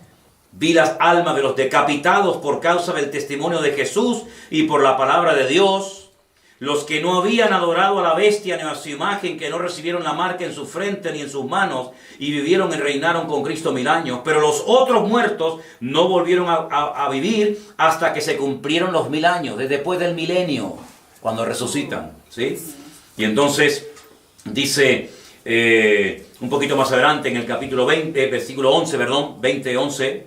Vi las almas de los decapitados por causa del testimonio de Jesús y por la palabra de Dios, los que no habían adorado a la bestia ni a su imagen, que no recibieron la marca en su frente ni en sus manos, y vivieron y reinaron con Cristo 1000 años. Pero los otros muertos no volvieron a vivir hasta que se cumplieron los 1000 años, desde después del milenio, cuando resucitan, ¿sí? Y entonces dice un poquito más adelante, en el capítulo 20, versículo 11, 11,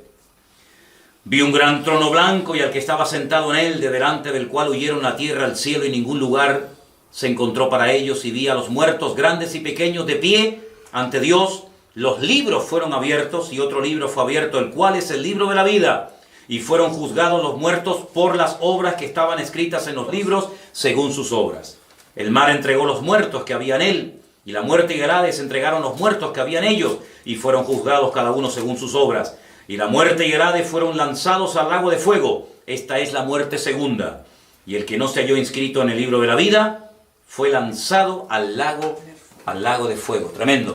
vi un gran trono blanco y al que estaba sentado en él, de delante del cual huyeron la tierra, el cielo y ningún lugar se encontró para ellos, y vi a los muertos grandes y pequeños de pie ante Dios. Los libros fueron abiertos y otro libro fue abierto, el cual es el libro de la vida, y fueron juzgados los muertos por las obras que estaban escritas en los libros según sus obras. El mar entregó los muertos que había en él, y la muerte y el Hades entregaron los muertos que había en ellos, y fueron juzgados cada uno según sus obras. Y la muerte y el Hades fueron lanzados al lago de fuego. Esta es la muerte segunda. Y el que no se halló inscrito en el libro de la vida fue lanzado al lago al lago de fuego. Tremendo.